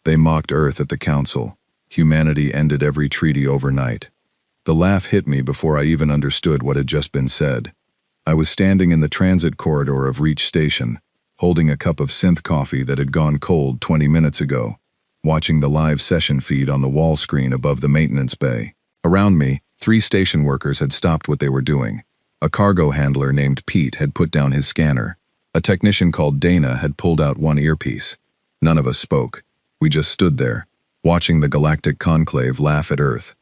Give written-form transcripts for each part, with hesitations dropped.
They mocked Earth at the council. Humanity ended every treaty overnight. The laugh hit me before I even understood what had just been said. I was standing in the transit corridor of Reach Station, holding a cup of synth coffee that had gone cold 20 minutes ago, watching the live session feed on the wall screen above the maintenance bay. Around me, 3 station workers had stopped what they were doing. A cargo handler named Pete had put down his scanner. A technician called Dana had pulled out one earpiece. None of us spoke. We just stood there, watching the galactic conclave laugh at Earth.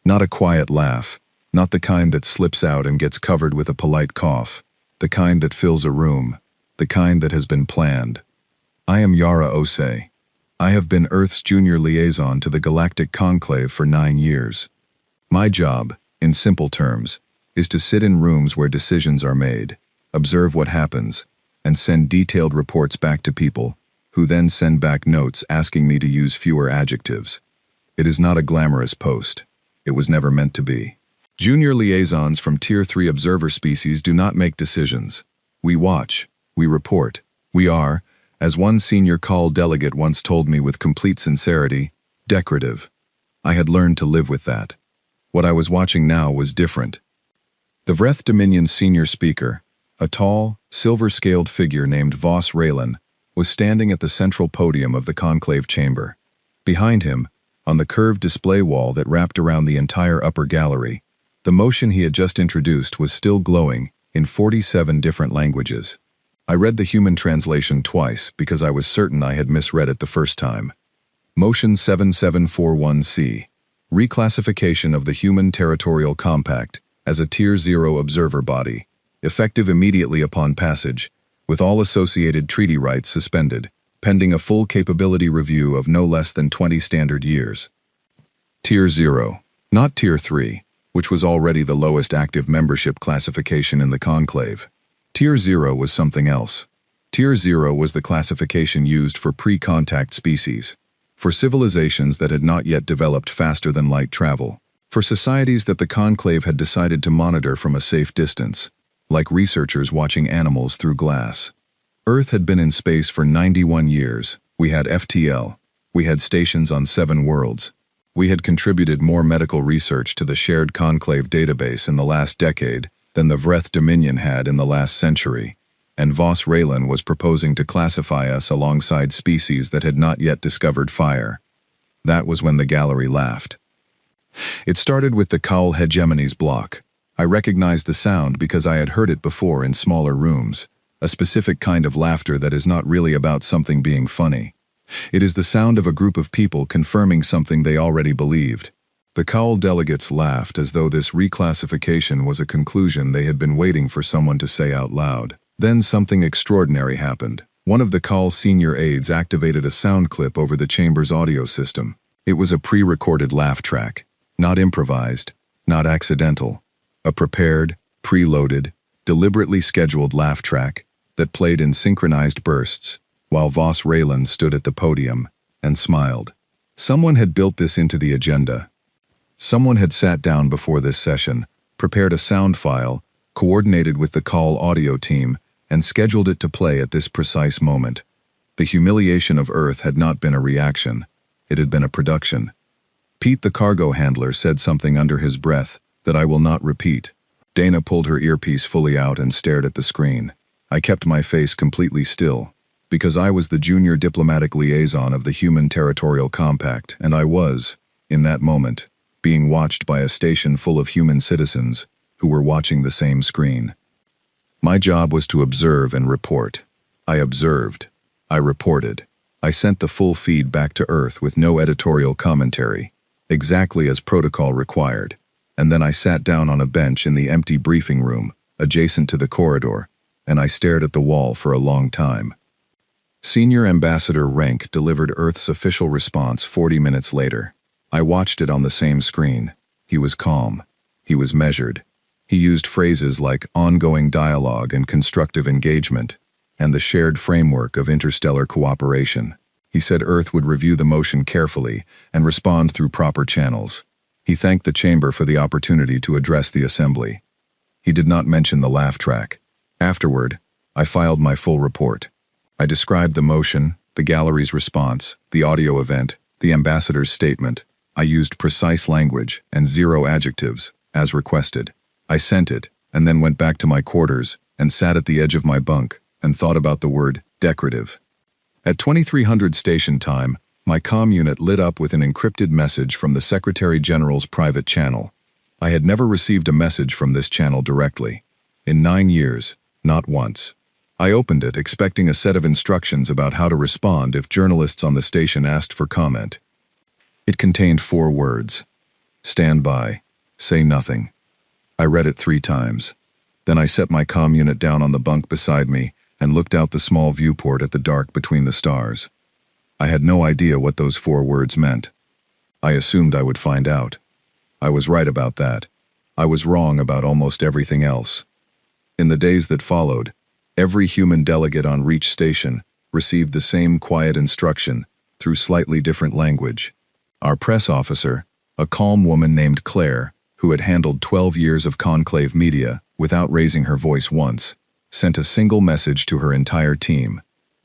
Not a quiet laugh, not the kind that slips out and gets covered with a polite cough, the kind that fills a room, the kind that has been planned. I am Yara Osei. I have been Earth's junior liaison to the galactic conclave for 9 years. My job, in simple terms, is to sit in rooms where decisions are made, observe what happens, and send detailed reports back to people, who then send back notes asking me to use fewer adjectives. It is not a glamorous post. It was never meant to be. Junior liaisons from Tier 3 observer species do not make decisions. We watch, we report. We are, as one senior call delegate once told me with complete sincerity, decorative. I had learned to live with that. What I was watching now was different. The Vreth Dominion's senior speaker, a tall, silver-scaled figure named Voss Raylan, was standing at the central podium of the conclave chamber. Behind him, on the curved display wall that wrapped around the entire upper gallery, the motion he had just introduced was still glowing in 47 different languages. I read the human translation twice because I was certain I had misread it the first time. Motion 7741C, reclassification of the Human Territorial Compact as a Tier 0 observer body, effective immediately upon passage, with all associated treaty rights suspended, pending a full capability review of no less than 20 standard years. Tier 0, not Tier 3, which was already the lowest active membership classification in the conclave. Tier 0 was something else. Tier 0 was the classification used for pre-contact species, for civilizations that had not yet developed faster-than-light travel, for societies that the conclave had decided to monitor from a safe distance, like researchers watching animals through glass. Earth had been in space for 91 years. We had FTL. We had stations on 7 worlds. We had contributed more medical research to the shared conclave database in the last decade than the Vreth Dominion had in the last century, and Voss Raylan was proposing to classify us alongside species that had not yet discovered fire. That was when the gallery laughed. It started with the Cowl Hegemony's block. I recognized the sound because I had heard it before in smaller rooms, a specific kind of laughter that is not really about something being funny. It is the sound of a group of people confirming something they already believed. The Cowl delegates laughed as though this reclassification was a conclusion they had been waiting for someone to say out loud. Then something extraordinary happened. One of the Cowl senior aides activated a sound clip over the chamber's audio system. It was a pre-recorded laugh track, not improvised, not accidental. A prepared, preloaded, deliberately scheduled laugh track that played in synchronized bursts, while Voss Raylan stood at the podium and smiled. Someone had built this into the agenda. Someone had sat down before this session, prepared a sound file, coordinated with the call audio team, and scheduled it to play at this precise moment. The humiliation of Earth had not been a reaction. It had been a production. Pete the cargo handler said something under his breath that I will not repeat. Dana pulled her earpiece fully out and stared at the screen. I kept my face completely still, because I was the junior diplomatic liaison of the Human Territorial Compact, and I was, in that moment, being watched by a station full of human citizens who were watching the same screen. My job was to observe and report. I observed. I reported. I sent the full feed back to Earth with no editorial commentary, exactly as protocol required, and then I sat down on a bench in the empty briefing room, adjacent to the corridor, and I stared at the wall for a long time. Senior Ambassador Renk delivered Earth's official response 40 minutes later. I watched it on the same screen. He was calm. He was measured. He used phrases like ongoing dialogue and constructive engagement, and the shared framework of interstellar cooperation. He said Earth would review the motion carefully and respond through proper channels. He thanked the chamber for the opportunity to address the assembly. He did not mention the laugh track. Afterward, I filed my full report. I described the motion, The gallery's response, the audio event, the ambassador's statement. I used precise language and 0 adjectives, as requested. I sent it, and then went back to my quarters and sat at the edge of my bunk and thought about the word decorative. At 2300 station time, my comm unit lit up with an encrypted message from the Secretary General's private channel. I had never received a message from this channel directly. In 9 years, not once. I opened it expecting a set of instructions about how to respond if journalists on the station asked for comment. It contained 4 words. Stand by. Say nothing. I read it 3 times. Then I set my comm unit down on the bunk beside me and looked out the small viewport at the dark between the stars. I had no idea what those 4 words meant. I assumed I would find out. I was right about that. I was wrong about almost everything else. In the days that followed, every human delegate on Reach Station received the same quiet instruction through slightly different language. Our press officer, a calm woman named Claire, who had handled 12 years of conclave media without raising her voice once, sent a single message to her entire team.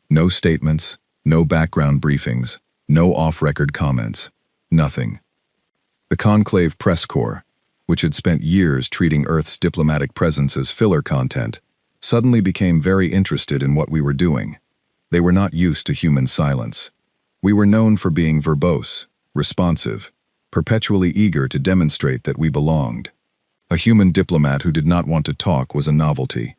No statements, no background briefings, no off-record comments, nothing. The conclave press corps, which had spent years treating Earth's diplomatic presence as filler content, suddenly became very interested in what we were doing. They were not used to human silence. We were known for being verbose, responsive, perpetually eager to demonstrate that we belonged. A human diplomat who did not want to talk was a novelty.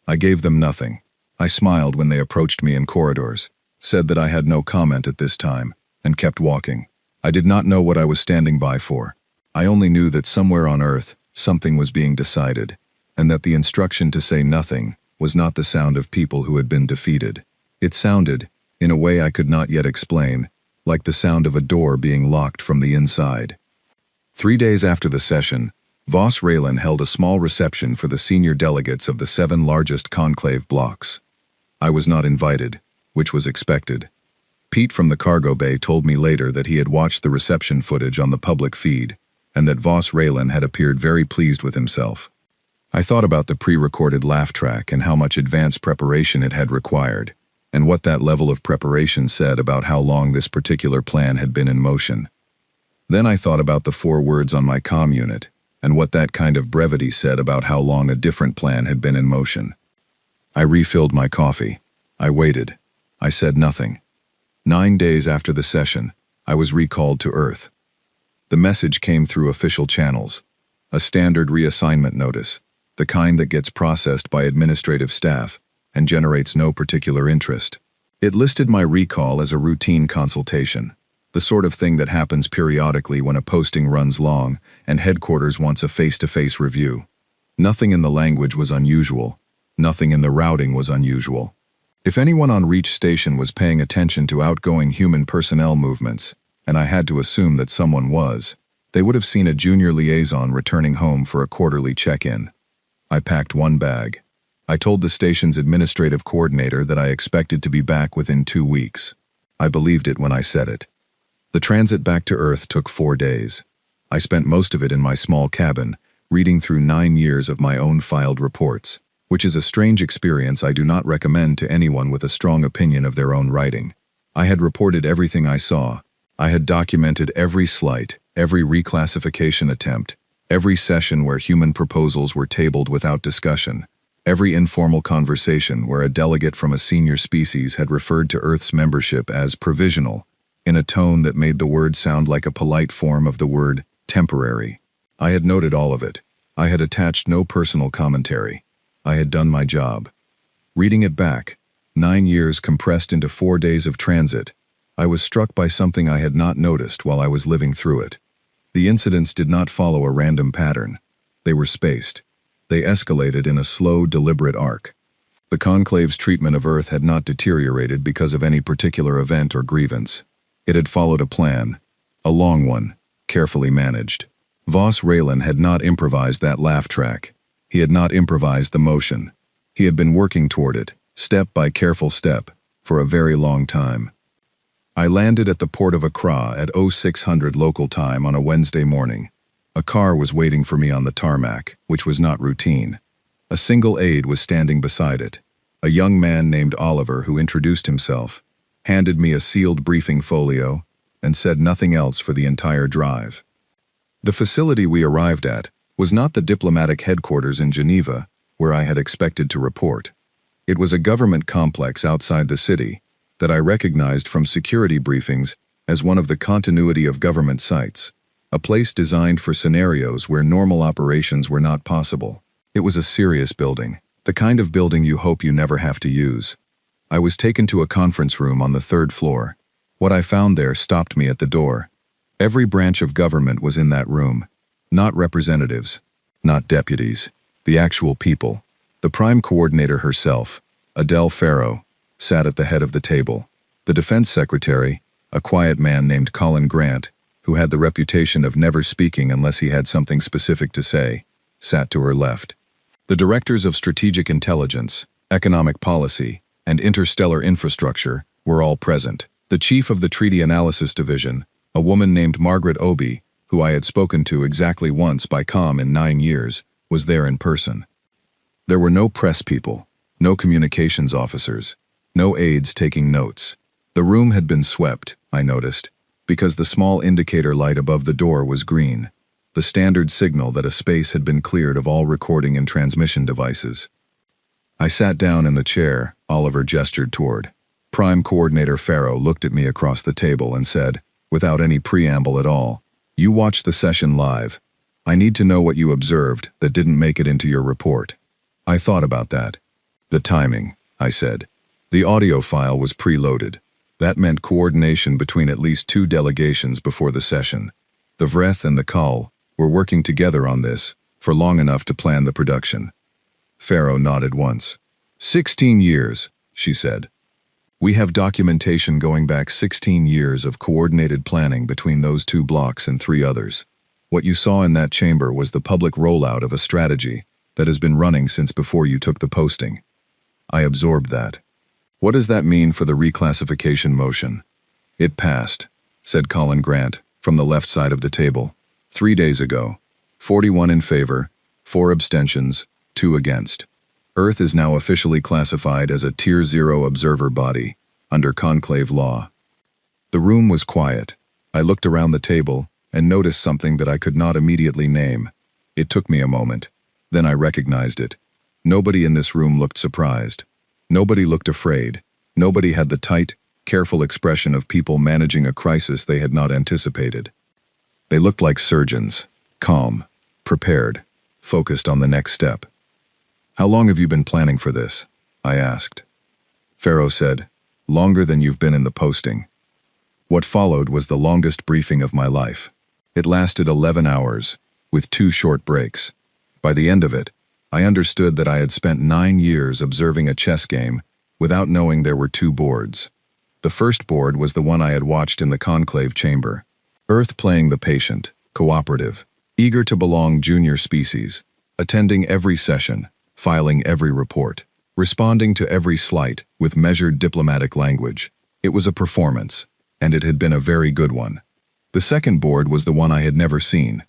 I gave them nothing. I smiled when they approached me in corridors, said that I had no comment at this time, and kept walking. I did not know what I was standing by for. I only knew that somewhere on Earth, something was being decided, and that the instruction to say nothing was not the sound of people who had been defeated. It sounded, in a way I could not yet explain, like the sound of a door being locked from the inside. 3 days after the session, Voss Raylan held a small reception for the senior delegates of the 7 largest conclave blocks. I was not invited, which was expected. Pete from the cargo bay told me later that he had watched the reception footage on the public feed, and that Voss Raylan had appeared very pleased with himself. I thought about the pre-recorded laugh track and how much advanced preparation it had required, and what that level of preparation said about how long this particular plan had been in motion. Then I thought about the 4 words on my comm unit, and what that kind of brevity said about how long a different plan had been in motion. I refilled my coffee. I waited. I said nothing. 9 days after the session, I was recalled to Earth. The message came through official channels. A standard reassignment notice, the kind that gets processed by administrative staff and generates no particular interest. It listed my recall as a routine consultation, the sort of thing that happens periodically when a posting runs long and headquarters wants a face-to-face review. Nothing in the language was unusual. Nothing in the routing was unusual. If anyone on Reach Station was paying attention to outgoing human personnel movements, and I had to assume that someone was, they would have seen a junior liaison returning home for a quarterly check-in. I packed 1 bag. I told the station's administrative coordinator that I expected to be back within 2 weeks. I believed it when I said it. The transit back to Earth took 4 days. I spent most of it in my small cabin, reading through 9 years of my own filed reports, which is a strange experience I do not recommend to anyone with a strong opinion of their own writing. I had reported everything I saw. I had documented every slight, every reclassification attempt, every session where human proposals were tabled without discussion, every informal conversation where a delegate from a senior species had referred to Earth's membership as provisional, in a tone that made the word sound like a polite form of the word temporary. I had noted all of it. I had attached no personal commentary. I had done my job. Reading it back, 9 years compressed into 4 days of transit, I was struck by something I had not noticed while I was living through it. The incidents did not follow a random pattern. They were spaced. They escalated in a slow, deliberate arc. The conclave's treatment of Earth had not deteriorated because of any particular event or grievance. It had followed a plan, a long one, carefully managed. Voss Raylan had not improvised that laugh track. He had not improvised the motion. He had been working toward it, step by careful step, for a very long time. I landed at the port of Accra at 0600 local time on a Wednesday morning. A car was waiting for me on the tarmac, which was not routine. A single aide was standing beside it, a young man named Oliver who introduced himself. handed me a sealed briefing folio, and said nothing else for the entire drive. The facility we arrived at was not the diplomatic headquarters in Geneva, where I had expected to report. It was a government complex outside the city that I recognized from security briefings as one of the continuity of government sites, a place designed for scenarios where normal operations were not possible. It was a serious building, the kind of building you hope you never have to use. I was taken to a conference room on the 3rd floor. What I found there stopped me at the door. Every branch of government was in that room. Not representatives, not deputies, the actual people. The Prime Coordinator herself, Adele Farrow, sat at the head of the table. The Defense Secretary, a quiet man named Colin Grant, who had the reputation of never speaking unless he had something specific to say, sat to her left. The Directors of Strategic Intelligence, Economic Policy, and Interstellar Infrastructure were all present. The Chief of the Treaty Analysis Division, a woman named Margaret Obi, who I had spoken to exactly once by comm in 9 years, was there in person. There were no press people, no communications officers, no aides taking notes. The room had been swept, I noticed, because the small indicator light above the door was green, the standard signal that a space had been cleared of all recording and transmission devices. I sat down in the chair Oliver gestured toward. Prime Coordinator Farrow looked at me across the table and said, without any preamble at all, "You watched the session live. I need to know what you observed that didn't make it into your report." I thought about that. "The timing," I said. "The audio file was preloaded. That meant coordination between at least 2 delegations before the session. The Vreth and the Kull were working together on this for long enough to plan the production." Farrow nodded once. 16 years, she said. "We have documentation going back 16 years of coordinated planning between those 2 blocks and 3 others. What you saw in that chamber was the public rollout of a strategy that has been running since before you took the posting." I absorbed that. "What does that mean for the reclassification motion?" "It passed," said Colin Grant, from the left side of the table. 3 days ago. 41 in favor, 4 abstentions, 2 against. Earth is now officially classified as a Tier 0 observer body, under conclave law." The room was quiet. I looked around the table and noticed something that I could not immediately name. It took me a moment. Then I recognized it. Nobody in this room looked surprised. Nobody looked afraid. Nobody had the tight, careful expression of people managing a crisis they had not anticipated. They looked like surgeons, calm, prepared, focused on the next step. "How long have you been planning for this?" I asked. Farrow said, "Longer than you've been in the posting." What followed was the longest briefing of my life. It lasted 11 hours, with 2 short breaks. By the end of it, I understood that I had spent 9 years observing a chess game without knowing there were 2 boards. The first board was the one I had watched in the conclave chamber. Earth playing the patient, cooperative, eager to belong junior species, attending every session, filing every report, responding to every slight with measured diplomatic language. It was a performance, and it had been a very good one. The second board was the one I had never seen.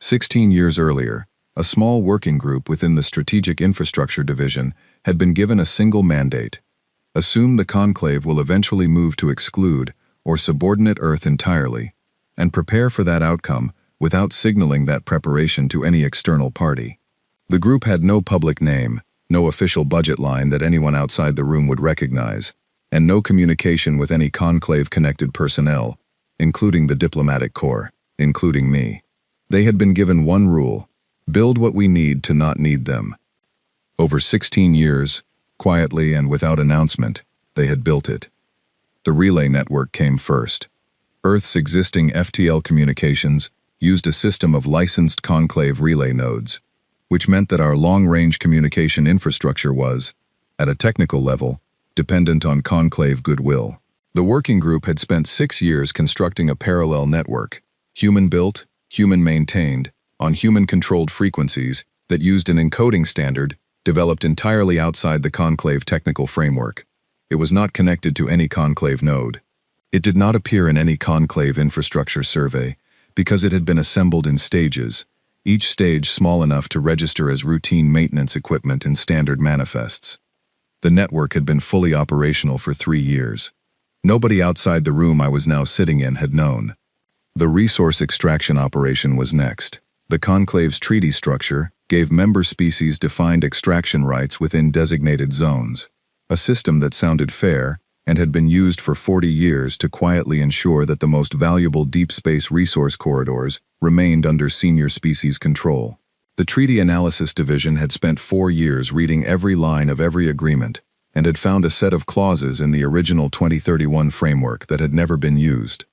16 years earlier, a small working group within the Strategic Infrastructure Division had been given a single mandate: assume the conclave will eventually move to exclude or subordinate Earth entirely, and prepare for that outcome without signaling that preparation to any external party. The group had no public name, no official budget line that anyone outside the room would recognize, and no communication with any conclave-connected personnel, including the diplomatic corps, including me. They had been given one rule: build what we need to not need them. Over 16 years, quietly and without announcement, they had built it. The relay network came first. Earth's existing FTL communications used a system of licensed conclave relay nodes, which meant that our long-range communication infrastructure was, at a technical level, dependent on conclave goodwill. The working group had spent 6 years constructing a parallel network, human-built, human-maintained, on human-controlled frequencies that used an encoding standard developed entirely outside the conclave technical framework. It was not connected to any conclave node. It did not appear in any conclave infrastructure survey because it had been assembled in stages, each stage small enough to register as routine maintenance equipment in standard manifests. The network had been fully operational for 3 years. Nobody outside the room I was now sitting in had known. The resource extraction operation was next. The Conclave's treaty structure gave member species defined extraction rights within designated zones, a system that sounded fair and had been used for 40 years to quietly ensure that the most valuable deep space resource corridors remained under senior species control. The Treaty Analysis Division had spent 4 years reading every line of every agreement and had found a set of clauses in the original 2031 framework that had never been used.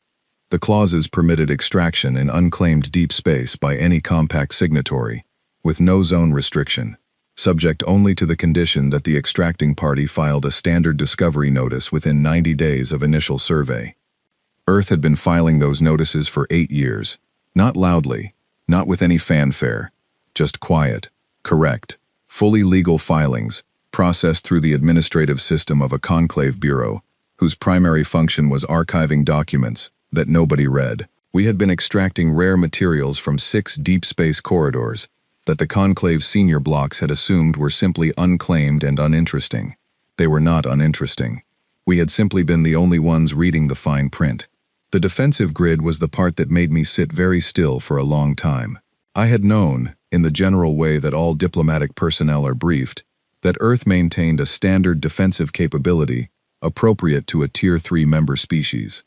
The clauses permitted extraction in unclaimed deep space by any compact signatory, with no zone restriction, subject only to the condition that the extracting party filed a standard discovery notice within 90 days of initial survey. Earth had been filing those notices for 8 years, not loudly, not with any fanfare, just quiet, correct, fully legal filings, processed through the administrative system of a conclave bureau, whose primary function was archiving documents that nobody read. We had been extracting rare materials from 6 deep space corridors that the conclave senior blocks had assumed were simply unclaimed and uninteresting. They were not uninteresting. We had simply been the only ones reading the fine print. The defensive grid was the part that made me sit very still for a long time. I had known, in the general way that all diplomatic personnel are briefed, that Earth maintained a standard defensive capability appropriate to a Tier 3 member species.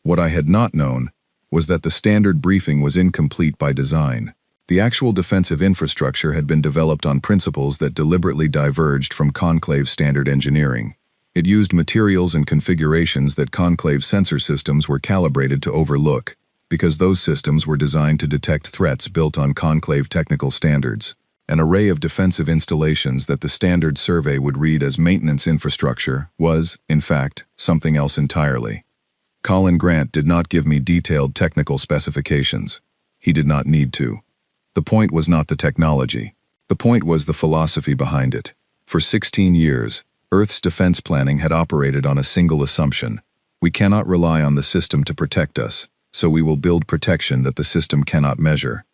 What I had not known was that the standard briefing was incomplete by design. The actual defensive infrastructure had been developed on principles that deliberately diverged from conclave standard engineering. It used materials and configurations that conclave sensor systems were calibrated to overlook, because those systems were designed to detect threats built on conclave technical standards. An array of defensive installations that the standard survey would read as maintenance infrastructure was, in fact, something else entirely. Colin Grant did not give me detailed technical specifications. He did not need to. The point was not the technology. The point was the philosophy behind it. For 16 years, Earth's defense planning had operated on a single assumption. We cannot rely on the system to protect us, so we will build protection that the system cannot measure.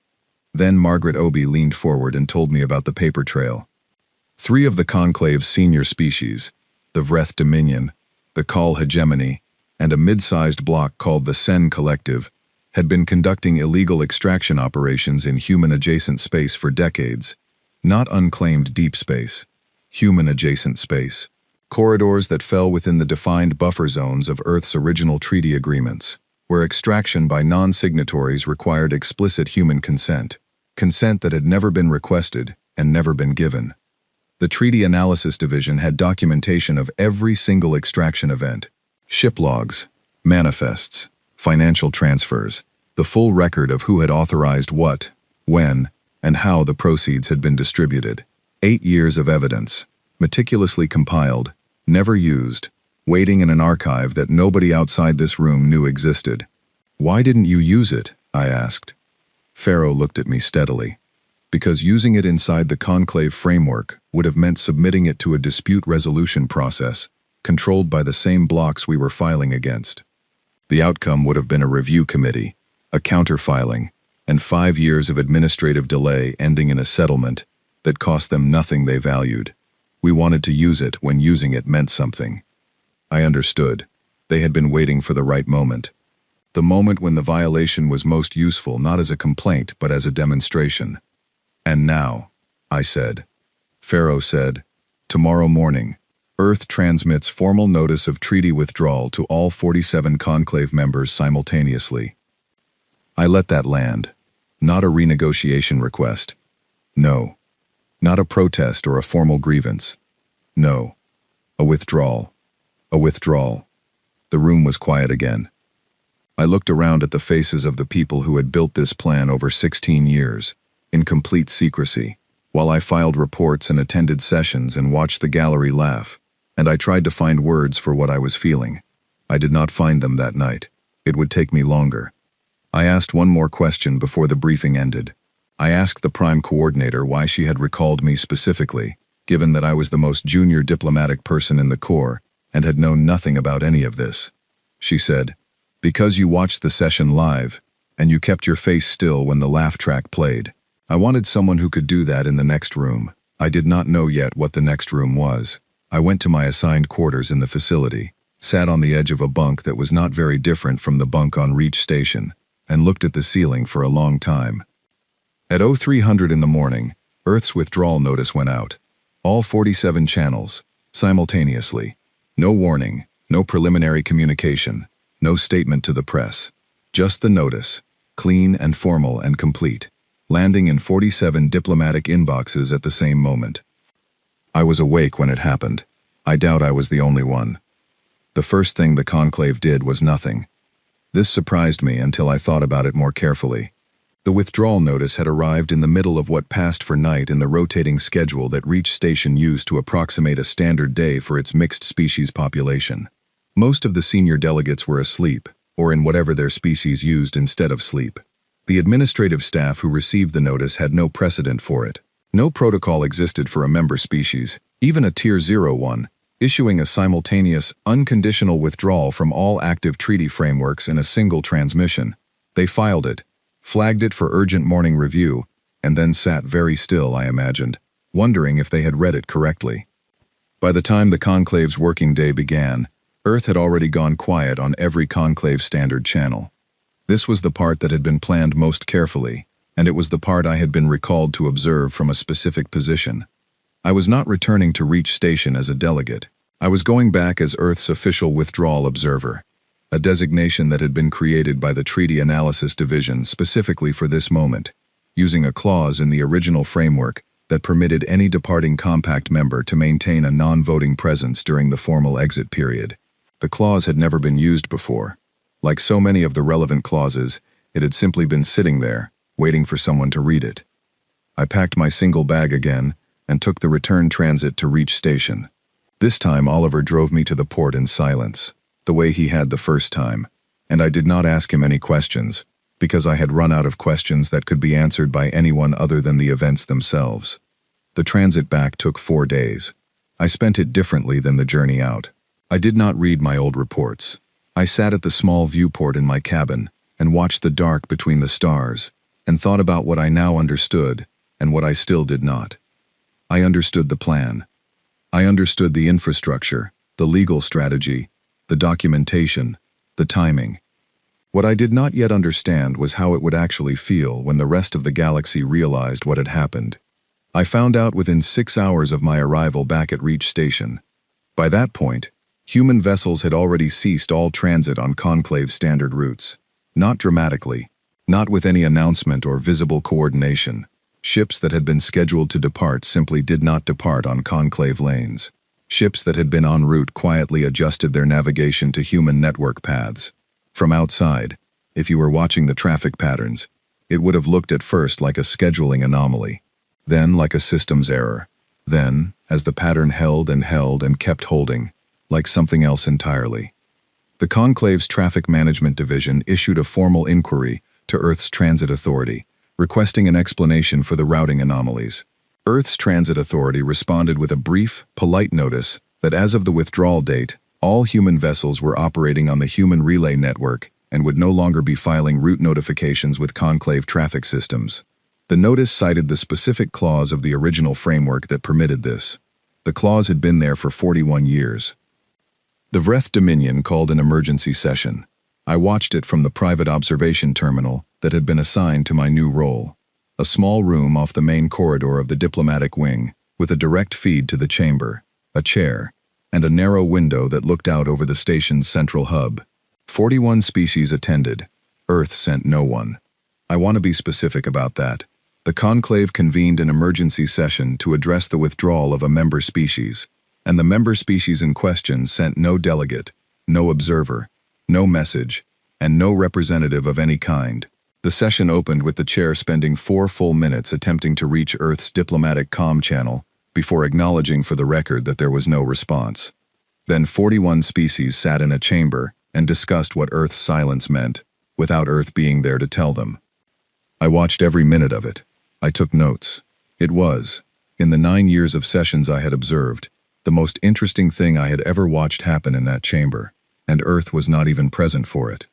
Then Margaret Obi leaned forward and told me about the paper trail. 3 of the Conclave's senior species, the Vreth Dominion, the Kal Hegemony, and a mid-sized block called the Sen Collective, had been conducting illegal extraction operations in human-adjacent space for decades. Not unclaimed deep space, human-adjacent space. Corridors that fell within the defined buffer zones of Earth's original treaty agreements, where extraction by non-signatories required explicit human consent that had never been requested and never been given. The Treaty Analysis Division had documentation of every single extraction event, ship logs, manifests, financial transfers, the full record of who had authorized what, when, and how the proceeds had been distributed. 8 years of evidence, meticulously compiled, never used, waiting in an archive that nobody outside this room knew existed. "Why didn't you use it?" I asked. Pharaoh looked at me steadily. Because using it inside the conclave framework would have meant submitting it to a dispute resolution process, controlled by the same blocks we were filing against. The outcome would have been a review committee, a counterfiling, and 5 years of administrative delay ending in a settlement that cost them nothing they valued. We wanted to use it when using it meant something. I understood. They had been waiting for the right moment. The moment when the violation was most useful not as a complaint but as a demonstration. "And now," I said. Pharaoh said, "Tomorrow morning, Earth transmits formal notice of treaty withdrawal to all 47 conclave members simultaneously." I let that land. Not a renegotiation request. No. Not a protest or a formal grievance. No. A withdrawal. A withdrawal. The room was quiet again. I looked around at the faces of the people who had built this plan over 16 years, in complete secrecy, while I filed reports and attended sessions and watched the gallery laugh, and I tried to find words for what I was feeling. I did not find them that night. It would take me longer. I asked one more question before the briefing ended. I asked the Prime Coordinator why she had recalled me specifically, given that I was the most junior diplomatic person in the Corps and had known nothing about any of this. She said, "Because you watched the session live, and you kept your face still when the laugh track played. I wanted someone who could do that in the next room. I did not know yet what the next room was. I went to my assigned quarters in the facility, sat on the edge of a bunk that was not very different from the bunk on Reach Station, and looked at the ceiling for a long time. At 0300 in the morning, Earth's withdrawal notice went out. All 47 channels, simultaneously. No warning, no preliminary communication, no statement to the press. Just the notice, clean and formal and complete, landing in 47 diplomatic inboxes at the same moment. I was awake when it happened. I doubt I was the only one. The first thing the conclave did was nothing. This surprised me until I thought about it more carefully. The withdrawal notice had arrived in the middle of what passed for night in the rotating schedule that Reach Station used to approximate a standard day for its mixed species population. Most of the senior delegates were asleep, or in whatever their species used instead of sleep. The administrative staff who received the notice had no precedent for it. No protocol existed for a member species, even a Tier 0 one, issuing a simultaneous, unconditional withdrawal from all active treaty frameworks in a single transmission. They filed it, flagged it for urgent morning review, and then sat very still, I imagined, wondering if they had read it correctly. By the time the conclave's working day began, Earth had already gone quiet on every conclave standard channel. This was the part that had been planned most carefully, and it was the part I had been recalled to observe from a specific position. I was not returning to Reach Station as a delegate. I was going back as Earth's official withdrawal observer, a designation that had been created by the Treaty Analysis Division specifically for this moment, using a clause in the original framework that permitted any departing compact member to maintain a non-voting presence during the formal exit period. The clause had never been used before. Like so many of the relevant clauses, it had simply been sitting there, waiting for someone to read it. I packed my single bag again and took the return transit to Reach Station. This time Oliver drove me to the port in silence, the way he had the first time, and I did not ask him any questions, because I had run out of questions that could be answered by anyone other than the events themselves. The transit back took 4 days. I spent it differently than the journey out. I did not read my old reports. I sat at the small viewport in my cabin and watched the dark between the stars, and thought about what I now understood and what I still did not. I understood the plan. I understood the infrastructure, the legal strategy, the documentation, the timing. What I did not yet understand was how it would actually feel when the rest of the galaxy realized what had happened. I found out within 6 hours of my arrival back at Reach Station. By that point, human vessels had already ceased all transit on Conclave standard routes. Not dramatically, not with any announcement or visible coordination. Ships that had been scheduled to depart simply did not depart on Conclave lanes. Ships that had been en route quietly adjusted their navigation to human network paths. From outside, if you were watching the traffic patterns, it would have looked at first like a scheduling anomaly, then like a systems error, then, as the pattern held and kept holding, like something else entirely. The Conclave's Traffic Management Division issued a formal inquiry to Earth's Transit Authority, requesting an explanation for the routing anomalies. Earth's Transit Authority responded with a brief, polite notice that as of the withdrawal date, all human vessels were operating on the Human Relay Network and would no longer be filing route notifications with Conclave traffic systems. The notice cited the specific clause of the original framework that permitted this. The clause had been there for 41 years. The Vreth Dominion called an emergency session. I watched it from the private observation terminal that had been assigned to my new role. A small room off the main corridor of the diplomatic wing, with a direct feed to the chamber, a chair, and a narrow window that looked out over the station's central hub. 41 species attended. Earth sent no one. I want to be specific about that. The Conclave convened an emergency session to address the withdrawal of a member species, and the member species in question sent no delegate, no observer, no message, and no representative of any kind. The session opened with the chair spending 4 full minutes attempting to reach Earth's diplomatic comm channel before acknowledging for the record that there was no response. Then 41 species sat in a chamber and discussed what Earth's silence meant, without Earth being there to tell them. I watched every minute of it. I took notes. It was, in the 9 years of sessions I had observed, the most interesting thing I had ever watched happen in that chamber, and Earth was not even present for it.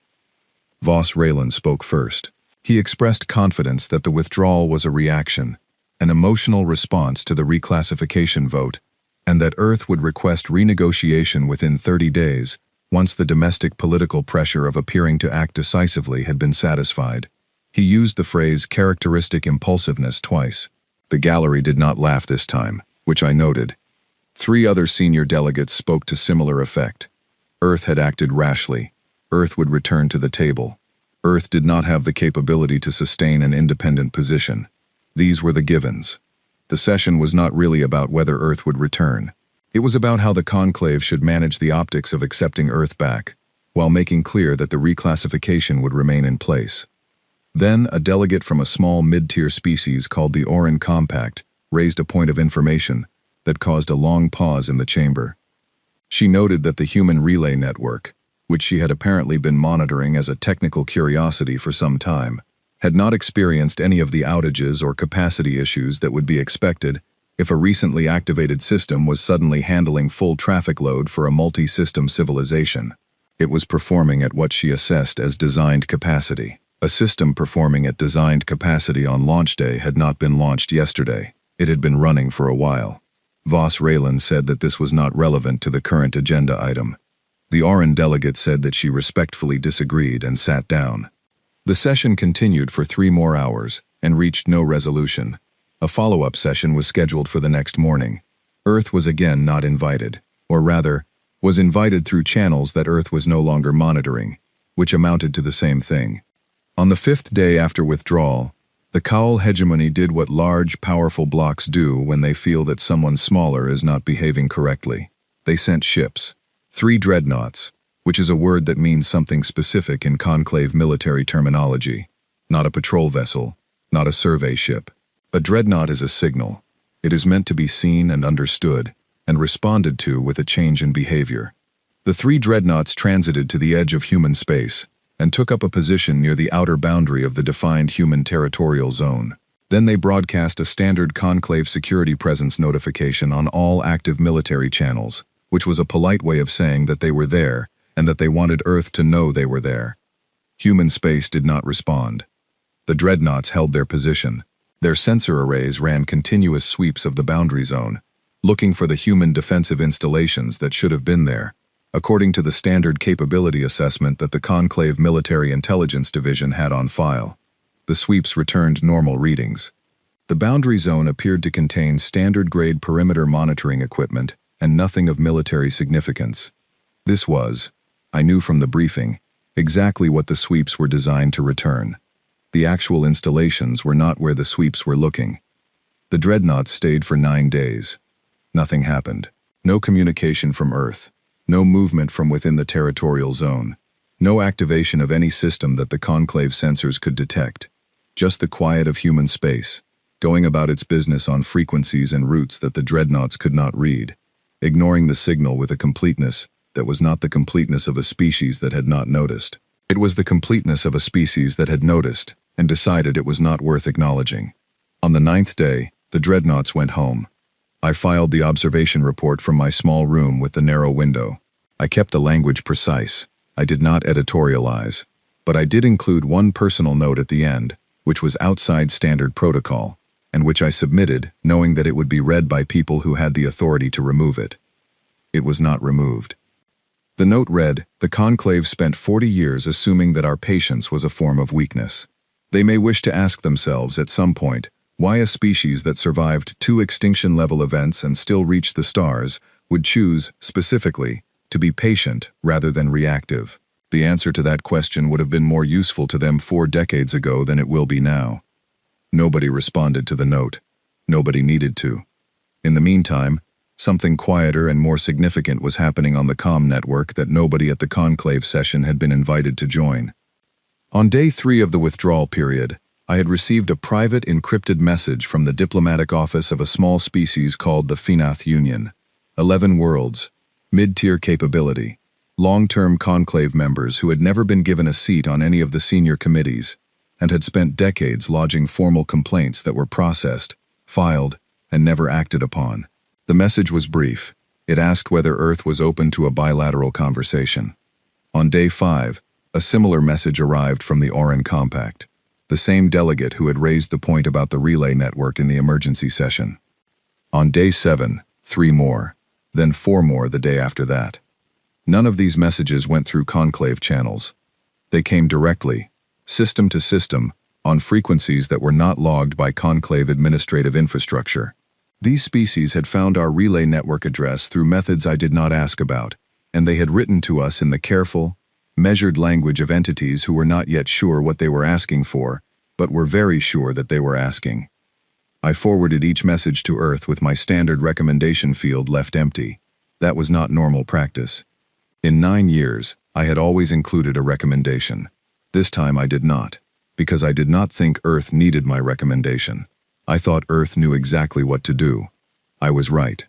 Voss Raylan spoke first. He expressed confidence that the withdrawal was a reaction, an emotional response to the reclassification vote, and that Earth would request renegotiation within 30 days Once the domestic political pressure of appearing to act decisively had been satisfied, he used the phrase characteristic impulsiveness twice. The gallery did not laugh this time, which I noted. 3 other senior delegates spoke to similar effect. Earth had acted rashly. Earth would return to the table. Earth did not have the capability to sustain an independent position. These were the givens. The session was not really about whether Earth would return. It was about how the conclave should manage the optics of accepting Earth back, while making clear that the reclassification would remain in place. Then, a delegate from a small mid-tier species called the Orcs Compact raised a point of information that caused a long pause in the chamber. She noted that the human relay network, which she had apparently been monitoring as a technical curiosity for some time, had not experienced any of the outages or capacity issues that would be expected if a recently activated system was suddenly handling full traffic load for a multi-system civilization. It was performing at what she assessed as designed capacity. A system performing at designed capacity on launch day had not been launched yesterday. It had been running for a while. Voss Raylan said that this was not relevant to the current agenda item. The Oran delegate said that she respectfully disagreed and sat down. The session continued for 3 more hours and reached no resolution. A follow-up session was scheduled for the next morning. Earth was again not invited, or rather, was invited through channels that Earth was no longer monitoring, which amounted to the same thing. On the 5th day after withdrawal, the Kaul hegemony did what large, powerful blocks do when they feel that someone smaller is not behaving correctly. They sent ships. 3 dreadnoughts, which is a word that means something specific in conclave military terminology. Not a patrol vessel, not a survey ship. A dreadnought is a signal. It is meant to be seen and understood, and responded to with a change in behavior. The 3 dreadnoughts transited to the edge of human space, and took up a position near the outer boundary of the defined human territorial zone. Then they broadcast a standard conclave security presence notification on all active military channels, which was a polite way of saying that they were there, and that they wanted Earth to know they were there. Human space did not respond. The dreadnoughts held their position. Their sensor arrays ran continuous sweeps of the boundary zone, looking for the human defensive installations that should have been there, according to the standard capability assessment that the Conclave Military Intelligence Division had on file. The sweeps returned normal readings. The boundary zone appeared to contain standard-grade perimeter monitoring equipment and nothing of military significance. This was, I knew from the briefing, exactly what the sweeps were designed to return. The actual installations were not where the sweeps were looking. The dreadnoughts stayed for 9 days. Nothing happened. No communication from Earth. No movement from within the territorial zone. No activation of any system that the conclave sensors could detect. Just the quiet of human space, going about its business on frequencies and routes that the dreadnoughts could not read, ignoring the signal with a completeness that was not the completeness of a species that had not noticed. It was the completeness of a species that had noticed and decided it was not worth acknowledging. On the 9th day, the dreadnoughts went home. I filed the observation report from my small room with the narrow window. I kept the language precise. I did not editorialize, but I did include one personal note at the end, which was outside standard protocol, and which I submitted, knowing that it would be read by people who had the authority to remove it. It was not removed. The note read, "The conclave spent 40 years assuming that our patience was a form of weakness. They may wish to ask themselves at some point why a species that survived 2 extinction-level events and still reached the stars would choose, specifically, to be patient rather than reactive. The answer to that question would have been more useful to them 4 decades ago than it will be now." Nobody responded to the note. Nobody needed to. In the meantime, something quieter and more significant was happening on the comm network that nobody at the conclave session had been invited to join. On day 3 of the withdrawal period, I had received a private encrypted message from the diplomatic office of a small species called the Finath Union. 11 worlds, mid-tier capability, long-term conclave members who had never been given a seat on any of the senior committees, and had spent decades lodging formal complaints that were processed, filed, and never acted upon. The message was brief. It asked whether Earth was open to a bilateral conversation. On day 5, a similar message arrived from the Orcs Compact, the same delegate who had raised the point about the relay network in the emergency session. On day 7, 3 more, then 4 more the day after that. None of these messages went through conclave channels. They came directly, system to system, on frequencies that were not logged by conclave administrative infrastructure. These species had found our relay network address through methods I did not ask about, and they had written to us in the careful, measured language of entities who were not yet sure what they were asking for, but were very sure that they were asking. I forwarded each message to Earth with my standard recommendation field left empty. That was not normal practice. In 9 years, I had always included a recommendation. This time I did not, because I did not think Earth needed my recommendation. I thought Earth knew exactly what to do. I was right.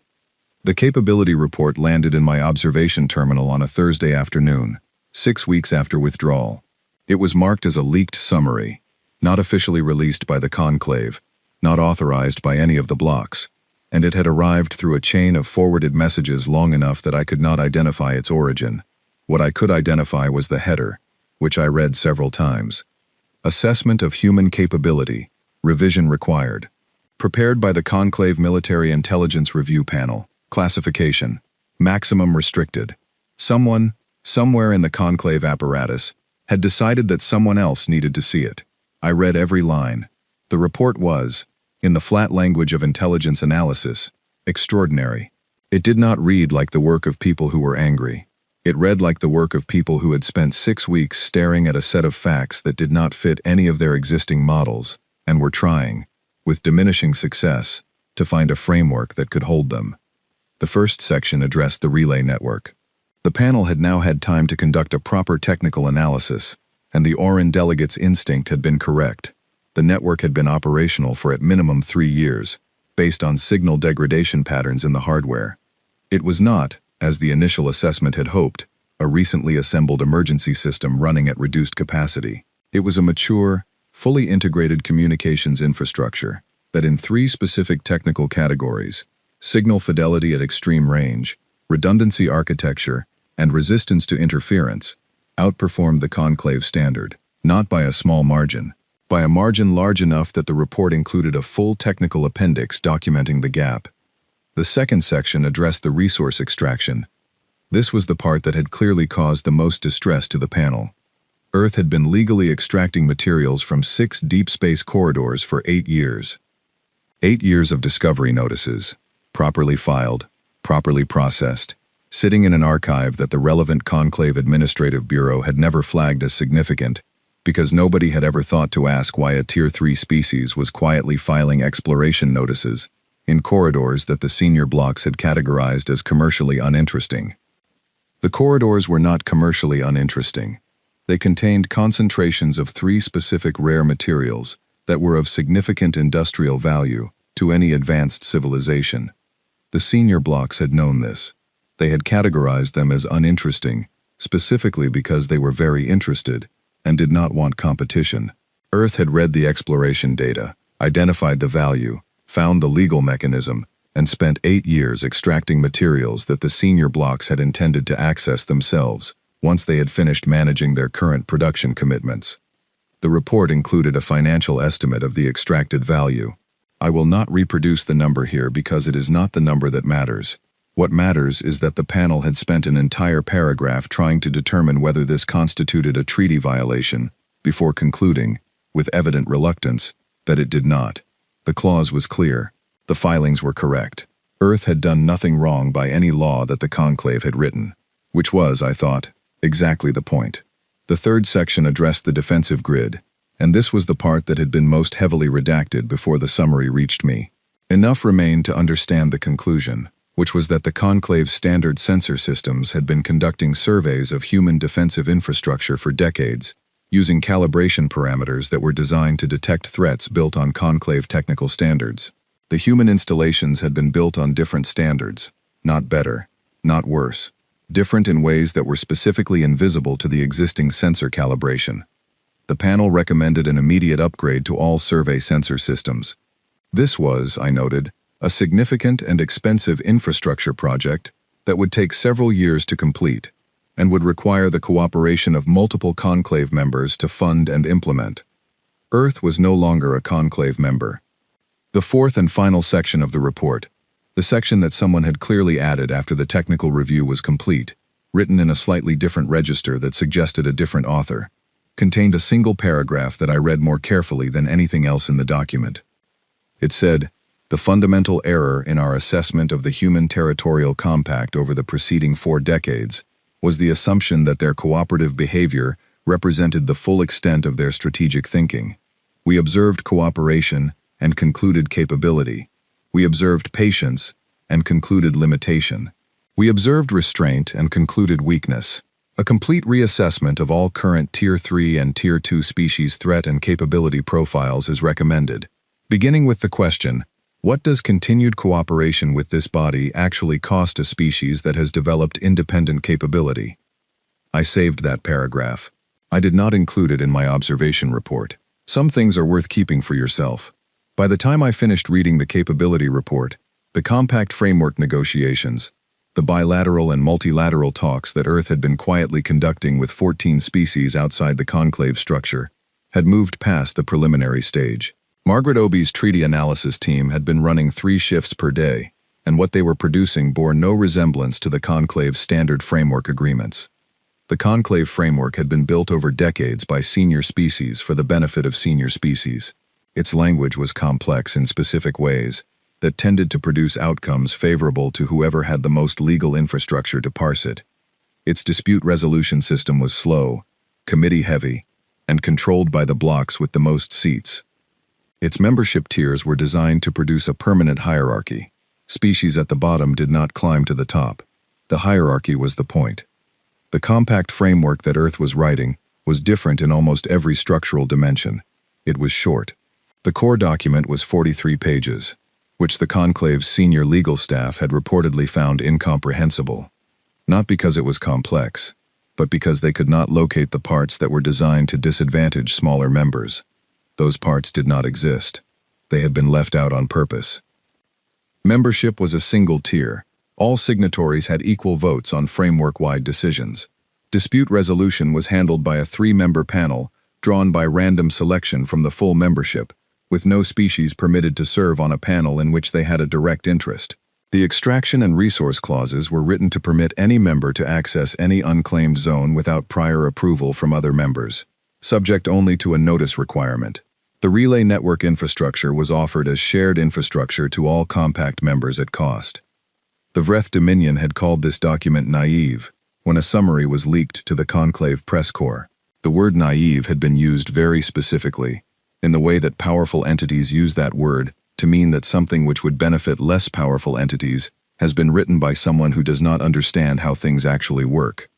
The capability report landed in my observation terminal on a Thursday afternoon, 6 weeks after withdrawal. It was marked as a leaked summary, not officially released by the conclave, not authorized by any of the blocks, and it had arrived through a chain of forwarded messages long enough that I could not identify its origin. What I could identify was the header, which I read several times. Assessment of human capability, revision required. Prepared by the Conclave Military Intelligence Review Panel. Classification. Maximum restricted. Someone, somewhere in the conclave apparatus, had decided that someone else needed to see it. I read every line. The report was, in the flat language of intelligence analysis, extraordinary. It did not read like the work of people who were angry. It read like the work of people who had spent 6 weeks staring at a set of facts that did not fit any of their existing models, and were trying, with diminishing success, to find a framework that could hold them. The first section addressed the relay network. The panel had now had time to conduct a proper technical analysis, and the Oran delegate's instinct had been correct. The network had been operational for at minimum 3 years, based on signal degradation patterns in the hardware. It was not, as the initial assessment had hoped, a recently assembled emergency system running at reduced capacity. It was a mature, fully integrated communications infrastructure that in 3 specific technical categories, signal fidelity at extreme range, redundancy architecture, and resistance to interference, outperformed the conclave standard, not by a small margin, by a margin large enough that the report included a full technical appendix documenting the gap. The second section addressed the resource extraction. This was the part that had clearly caused the most distress to the panel. Earth had been legally extracting materials from 6 deep space corridors for 8 years. 8 years of discovery notices, properly filed, properly processed, sitting in an archive that the relevant Conclave Administrative Bureau had never flagged as significant, because nobody had ever thought to ask why a Tier 3 species was quietly filing exploration notices in corridors that the senior blocks had categorized as commercially uninteresting. The corridors were not commercially uninteresting. They contained concentrations of 3 specific rare materials that were of significant industrial value to any advanced civilization. The senior blocks had known this. They had categorized them as uninteresting, specifically because they were very interested and did not want competition. Earth had read the exploration data, identified the value, found the legal mechanism, and spent 8 years extracting materials that the senior blocks had intended to access themselves once they had finished managing their current production commitments. The report included a financial estimate of the extracted value. I will not reproduce the number here because it is not the number that matters. What matters is that the panel had spent an entire paragraph trying to determine whether this constituted a treaty violation, before concluding, with evident reluctance, that it did not. The clause was clear. The filings were correct. Earth had done nothing wrong by any law that the conclave had written, which was, I thought, exactly the point. The third section addressed the defensive grid, and this was the part that had been most heavily redacted before the summary reached me. Enough remained to understand the conclusion, which was that the conclave's standard sensor systems had been conducting surveys of human defensive infrastructure for decades, using calibration parameters that were designed to detect threats built on conclave technical standards. The human installations had been built on different standards, not better, not worse, different in ways that were specifically invisible to the existing sensor calibration. The panel recommended an immediate upgrade to all survey sensor systems. This was, I noted, a significant and expensive infrastructure project that would take several years to complete and would require the cooperation of multiple conclave members to fund and implement. Earth was no longer a conclave member. The fourth and final section of the report, the section that someone had clearly added after the technical review was complete, written in a slightly different register that suggested a different author, contained a single paragraph that I read more carefully than anything else in the document. It said, "The fundamental error in our assessment of the human territorial compact over the preceding 4 decades was the assumption that their cooperative behavior represented the full extent of their strategic thinking. We observed cooperation and concluded capability. We observed patience and concluded limitation. We observed restraint and concluded weakness. A complete reassessment of all current Tier 3 and Tier 2 species threat and capability profiles is recommended, beginning with the question, what does continued cooperation with this body actually cost a species that has developed independent capability?" I saved that paragraph. I did not include it in my observation report. Some things are worth keeping for yourself. By the time I finished reading the capability report, the compact framework negotiations, the bilateral and multilateral talks that Earth had been quietly conducting with 14 species outside the conclave structure, had moved past the preliminary stage. Margaret Obi's treaty analysis team had been running 3 shifts per day, and what they were producing bore no resemblance to the conclave's standard framework agreements. The conclave framework had been built over decades by senior species for the benefit of senior species. Its language was complex in specific ways that tended to produce outcomes favorable to whoever had the most legal infrastructure to parse it. Its dispute resolution system was slow, committee-heavy, and controlled by the blocks with the most seats. Its membership tiers were designed to produce a permanent hierarchy. Species at the bottom did not climb to the top. The hierarchy was the point. The compact framework that Earth was writing was different in almost every structural dimension. It was short. The core document was 43 pages, which the conclave's senior legal staff had reportedly found incomprehensible. Not because it was complex, but because they could not locate the parts that were designed to disadvantage smaller members. Those parts did not exist. They had been left out on purpose. Membership was a single tier. All signatories had equal votes on framework-wide decisions. Dispute resolution was handled by a 3-member panel, drawn by random selection from the full membership, with no species permitted to serve on a panel in which they had a direct interest. The extraction and resource clauses were written to permit any member to access any unclaimed zone without prior approval from other members, subject only to a notice requirement. The relay network infrastructure was offered as shared infrastructure to all compact members at cost. The Vreth Dominion had called this document naive when a summary was leaked to the conclave press corps. The word naive had been used very specifically, in the way that powerful entities use that word to mean that something which would benefit less powerful entities has been written by someone who does not understand how things actually work.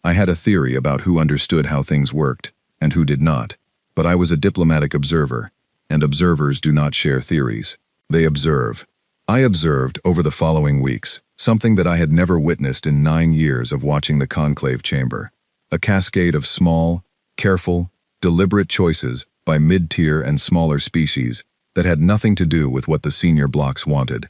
I had a theory about who understood how things worked and who did not, but I was a diplomatic observer, and observers do not share theories. They observe. I observed over the following weeks something that I had never witnessed in 9 years of watching the conclave chamber. A cascade of small, careful, deliberate choices by mid-tier and smaller species that had nothing to do with what the senior blocks wanted.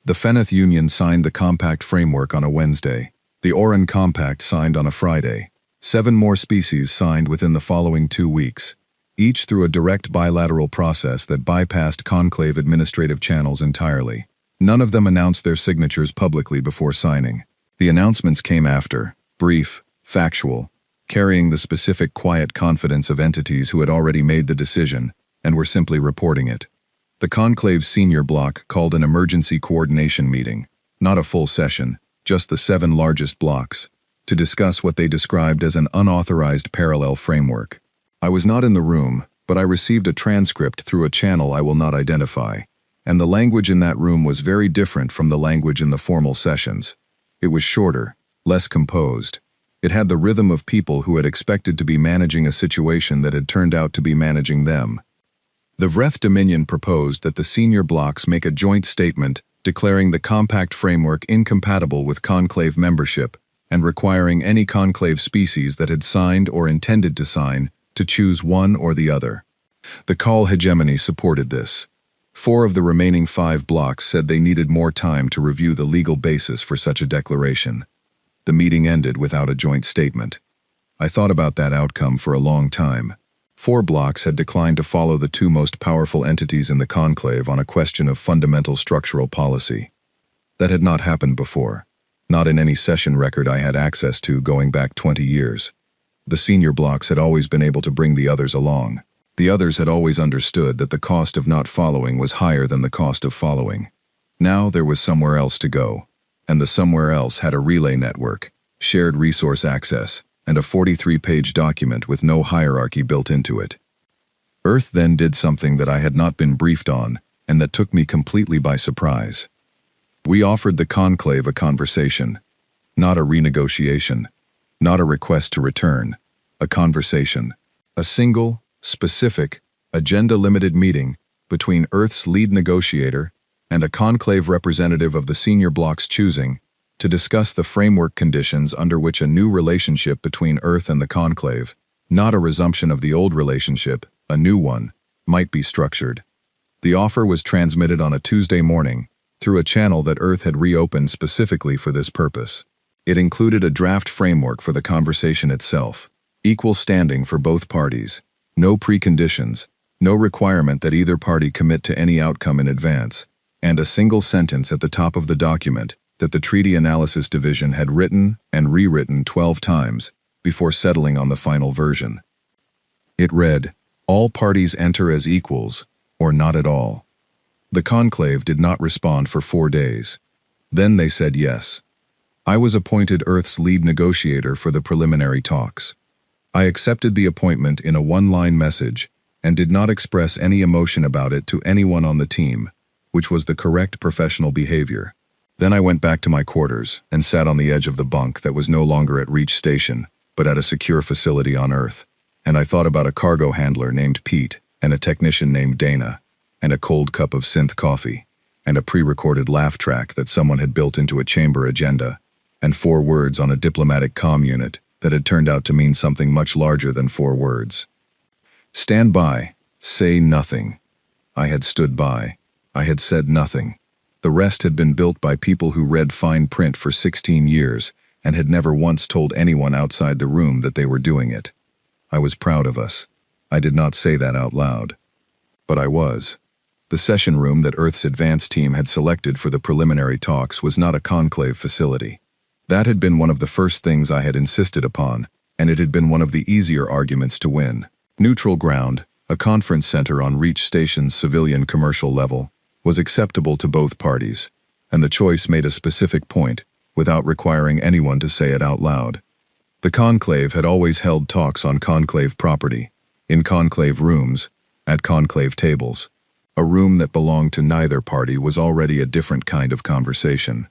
The Feneth Union signed the compact framework on a Wednesday. The Oran Compact signed on a Friday. 7 more species signed within the following 2 weeks, each through a direct bilateral process that bypassed conclave administrative channels entirely. None of them announced their signatures publicly before signing. The announcements came after, brief, factual, carrying the specific quiet confidence of entities who had already made the decision and were simply reporting it. The conclave's senior block called an emergency coordination meeting, not a full session, just the 7 largest blocks, to discuss what they described as an unauthorized parallel framework. I was not in the room, but I received a transcript through a channel I will not identify, and the language in that room was very different from the language in the formal sessions. It was shorter, less composed. It had the rhythm of people who had expected to be managing a situation that had turned out to be managing them. The Vreth Dominion proposed that the senior blocks make a joint statement declaring the compact framework incompatible with conclave membership and requiring any conclave species that had signed or intended to sign to choose one or the other. The Call hegemony supported this. 4 of the remaining 5 blocks said they needed more time to review the legal basis for such a declaration. The meeting ended without a joint statement. I thought about that outcome for a long time. 4 blocks had declined to follow the 2 most powerful entities in the conclave on a question of fundamental structural policy. That had not happened before. not in any session record I had access to going back 20 years. The senior blocks had always been able to bring the others along. The others had always understood that the cost of not following was higher than the cost of following. Now there was somewhere else to go, and the somewhere else had a relay network, shared resource access, and a 43-page document with no hierarchy built into it. Earth then did something that I had not been briefed on, and that took me completely by surprise. We offered the conclave a conversation, not a renegotiation, not a request to return, a conversation, a single, specific, agenda-limited meeting between Earth's lead negotiator and a conclave representative of the senior block's choosing to discuss the framework conditions under which a new relationship between Earth and the conclave, not a resumption of the old relationship, a new one, might be structured. The offer was transmitted on a Tuesday morning through a channel that Earth had reopened specifically for this purpose. It included a draft framework for the conversation itself, equal standing for both parties, no preconditions, no requirement that either party commit to any outcome in advance, and a single sentence at the top of the document that the Treaty Analysis Division had written and rewritten 12 times before settling on the final version. It read, "All parties enter as equals, or not at all." The conclave did not respond for 4 days. Then they said yes. I was appointed Earth's lead negotiator for the preliminary talks. I accepted the appointment in a one-line message and did not express any emotion about it to anyone on the team, which was the correct professional behavior. Then I went back to my quarters and sat on the edge of the bunk that was no longer at Reach Station, but at a secure facility on Earth, and I thought about a cargo handler named Pete and a technician named Dana, and a cold cup of synth coffee, and a pre-recorded laugh track that someone had built into a chamber agenda, and 4 words on a diplomatic comm unit that had turned out to mean something much larger than 4 words. Stand by, say nothing. I had stood by. I had said nothing. The rest had been built by people who read fine print for 16 years and had never once told anyone outside the room that they were doing it. I was proud of us. I did not say that out loud. But I was. The session room that Earth's advance team had selected for the preliminary talks was not a conclave facility. That had been one of the first things I had insisted upon, and it had been one of the easier arguments to win. Neutral ground, a conference center on Reach Station's civilian commercial level, was acceptable to both parties, and the choice made a specific point, without requiring anyone to say it out loud. The conclave had always held talks on conclave property, in conclave rooms, at conclave tables. A room that belonged to neither party was already a different kind of conversation.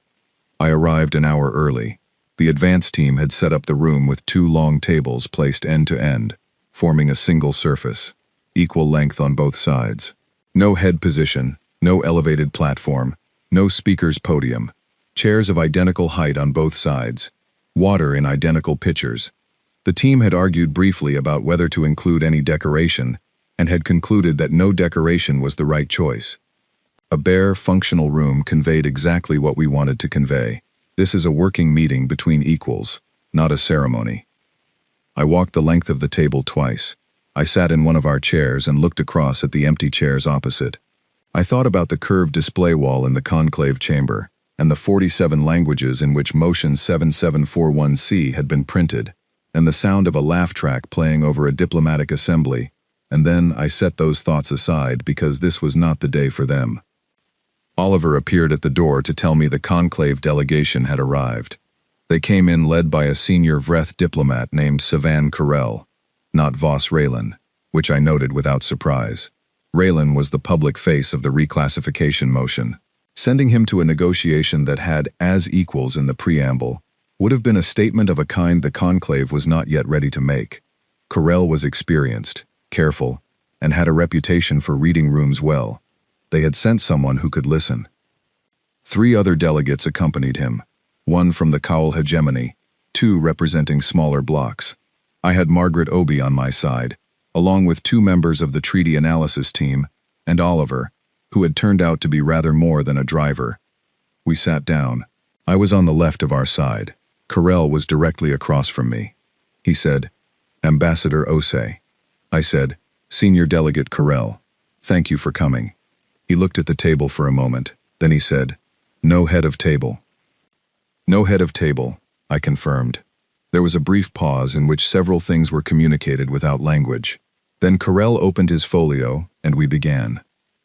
I arrived an hour early. The advance team had set up the room with 2 long tables placed end to end, forming a single surface, equal length on both sides. No head position, no elevated platform, no speaker's podium, chairs of identical height on both sides, water in identical pitchers. The team had argued briefly about whether to include any decoration, and had concluded that no decoration was the right choice. A bare, functional room conveyed exactly what we wanted to convey. This is a working meeting between equals, not a ceremony. I walked the length of the table twice. I sat in one of our chairs and looked across at the empty chairs opposite. I thought about the curved display wall in the conclave chamber, and the 47 languages in which Motion 7741C had been printed, and the sound of a laugh track playing over a diplomatic assembly, and then I set those thoughts aside because this was not the day for them. Oliver appeared at the door to tell me the conclave delegation had arrived. They came in led by a senior Vreth diplomat named Savan Carell, not Voss Raylan, which I noted without surprise. Raylan was the public face of the reclassification motion. Sending him to a negotiation that had as equals in the preamble would have been a statement of a kind the conclave was not yet ready to make. Carell was experienced, careful, and had a reputation for reading rooms well. They had sent someone who could listen. 3 other delegates accompanied him, 1 from the Cowell hegemony, 2 representing smaller blocks. I had Margaret Obi on my side, along with 2 members of the treaty analysis team, and Oliver, who had turned out to be rather more than a driver. We sat down. I was on the left of our side. Carell was directly across from me. He said, "Ambassador Osei." I said, "Senior Delegate Carell, thank you for coming." He looked at the table for a moment, then he said, "No head of table." No head of table, I confirmed. There was a brief pause in which several things were communicated without language. Then Carell opened his folio, and we began.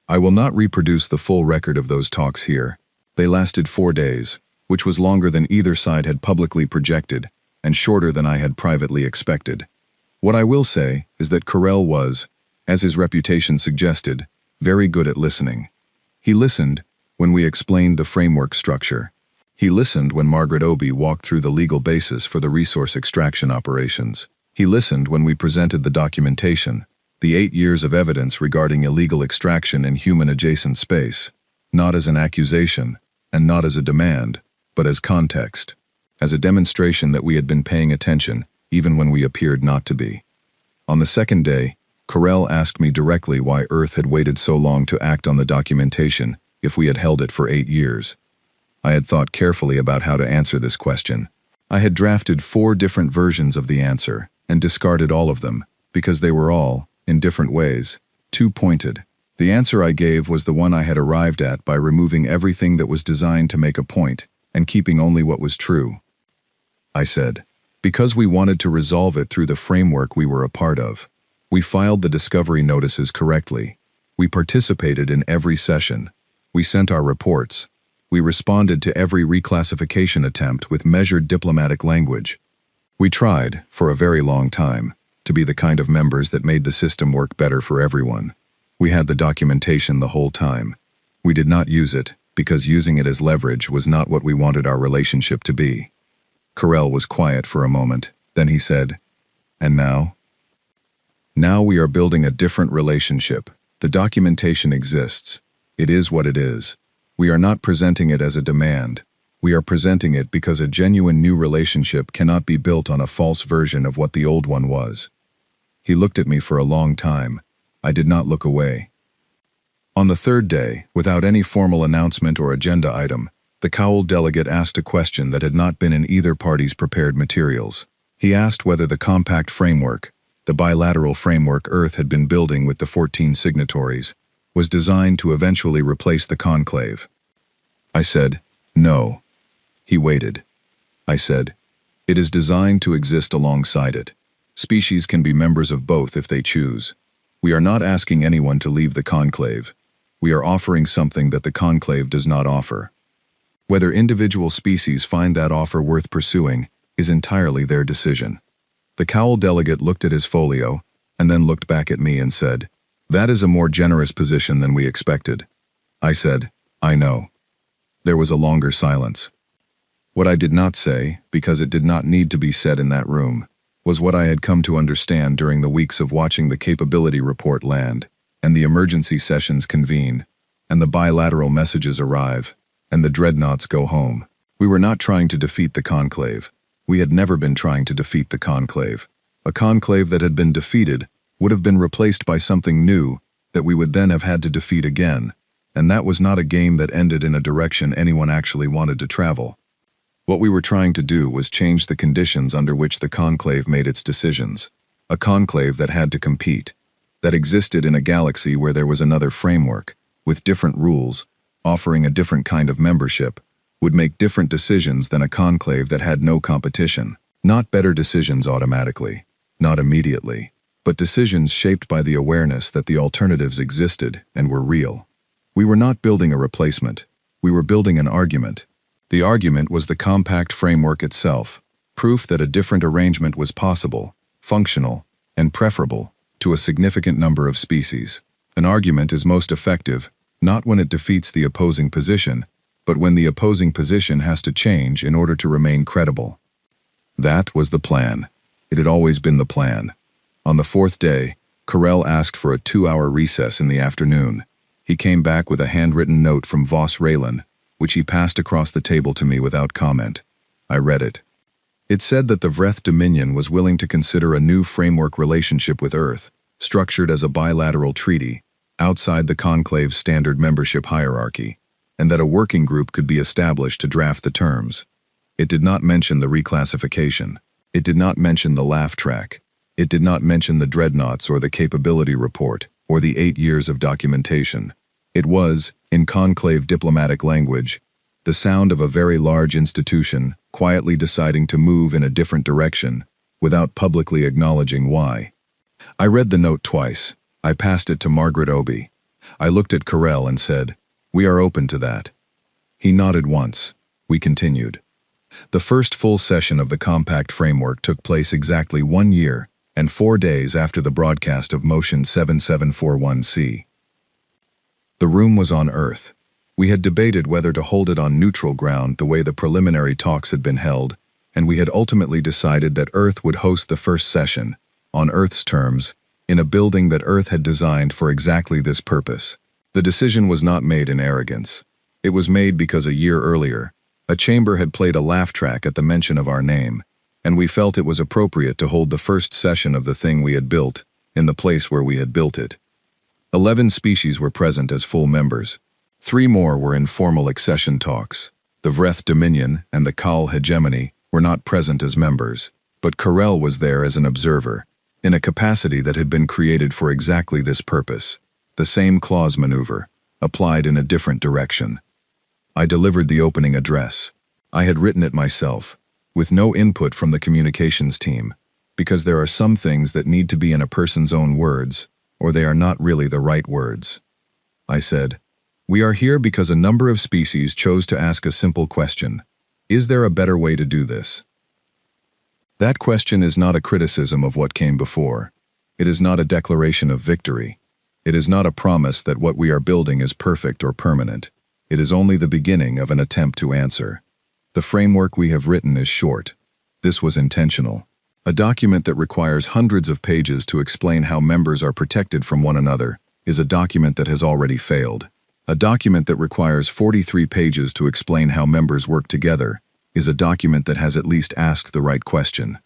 I will not reproduce the full record of those talks here. They lasted 4 days, which was longer than either side had publicly projected, and shorter than I had privately expected. What I will say is that Carell was, as his reputation suggested, very good at listening. He listened when we explained the framework structure. He listened when Margaret Obi walked through the legal basis for the resource extraction operations. He listened when we presented the documentation, the 8 years of evidence regarding illegal extraction in human-adjacent space, not as an accusation, and not as a demand, but as context, as a demonstration that we had been paying attention, even when we appeared not to be. On the second day, Carell asked me directly why Earth had waited so long to act on the documentation if we had held it for 8 years. I had thought carefully about how to answer this question. I had drafted 4 different versions of the answer and discarded all of them, because they were all, in different ways, too pointed. The answer I gave was the one I had arrived at by removing everything that was designed to make a point and keeping only what was true. I said, because we wanted to resolve it through the framework we were a part of. We filed the discovery notices correctly. We participated in every session. We sent our reports. We responded to every reclassification attempt with measured diplomatic language. We tried, for a very long time, to be the kind of members that made the system work better for everyone. We had the documentation the whole time. We did not use it, because using it as leverage was not what we wanted our relationship to be. Carell was quiet for a moment, then he said, "And now?" "Now we are building a different relationship. The documentation exists. It is what it is. We are not presenting it as a demand. We are presenting it because a genuine new relationship cannot be built on a false version of what the old one was." He looked at me for a long time. I did not look away. On the third day, without any formal announcement or agenda item, the Cowell delegate asked a question that had not been in either party's prepared materials. He asked whether the compact framework, the bilateral framework Earth had been building with the 14 signatories, was designed to eventually replace the conclave. I said, "No." He waited. I said, "It is designed to exist alongside it. Species can be members of both if they choose. We are not asking anyone to leave the conclave. We are offering something that the conclave does not offer. Whether individual species find that offer worth pursuing is entirely their decision." The Cowell delegate looked at his folio, and then looked back at me and said, "That is a more generous position than we expected." I said, "I know." There was a longer silence. What I did not say, because it did not need to be said in that room, was what I had come to understand during the weeks of watching the capability report land, and the emergency sessions convene, and the bilateral messages arrive, and the dreadnoughts go home. We were not trying to defeat the conclave. We had never been trying to defeat the conclave. A conclave that had been defeated would have been replaced by something new that we would then have had to defeat again, and that was not a game that ended in a direction anyone actually wanted to travel. What we were trying to do was change the conditions under which the conclave made its decisions. A conclave that had to compete, that existed in a galaxy where there was another framework, with different rules, offering a different kind of membership, would make different decisions than a conclave that had no competition. Not better decisions automatically, not immediately, but decisions shaped by the awareness that the alternatives existed and were real. We were not building a replacement. We were building an argument. The argument was the compact framework itself, proof that a different arrangement was possible, functional, and preferable to a significant number of species. An argument is most effective, not when it defeats the opposing position, but when the opposing position has to change in order to remain credible. That was the plan. It had always been the plan. On the 4th day, Carell asked for a 2-hour recess in the afternoon. He came back with a handwritten note from Voss Raylan, which he passed across the table to me without comment. I read it. It said that the Vreth Dominion was willing to consider a new framework relationship with Earth, structured as a bilateral treaty, outside the conclave's standard membership hierarchy, and that a working group could be established to draft the terms. It did not mention the reclassification. It did not mention the laugh track. It did not mention the dreadnoughts or the capability report, or the 8 years of documentation. It was, in conclave diplomatic language, the sound of a very large institution quietly deciding to move in a different direction without publicly acknowledging why. I read the note twice. I passed it to Margaret Obi. I looked at Carell and said, "We are open to that." He nodded once. We continued. The first full session of the compact framework took place exactly 1 year and 4 days after the broadcast of Motion 7741C. The room was on Earth. We had debated whether to hold it on neutral ground the way the preliminary talks had been held, and we had ultimately decided that Earth would host the first session, on Earth's terms, in a building that Earth had designed for exactly this purpose. The decision was not made in arrogance. It was made because a year earlier, a chamber had played a laugh track at the mention of our name, and we felt it was appropriate to hold the first session of the thing we had built in the place where we had built it. 11 species were present as full members. 3 more were in formal accession talks. The Vreth Dominion and the Kal Hegemony were not present as members, but Carell was there as an observer, in a capacity that had been created for exactly this purpose, the same clause maneuver, applied in a different direction. I delivered the opening address. I had written it myself, with no input from the communications team, because there are some things that need to be in a person's own words, or they are not really the right words. I said, "We are here because a number of species chose to ask a simple question. Is there a better way to do this?" That question is not a criticism of what came before. It is not a declaration of victory. It is not a promise that what we are building is perfect or permanent. It is only the beginning of an attempt to answer. The framework we have written is short. This was intentional. A document that requires hundreds of pages to explain how members are protected from one another is a document that has already failed. A document that requires 43 pages to explain how members work together is a document that has at least asked the right question.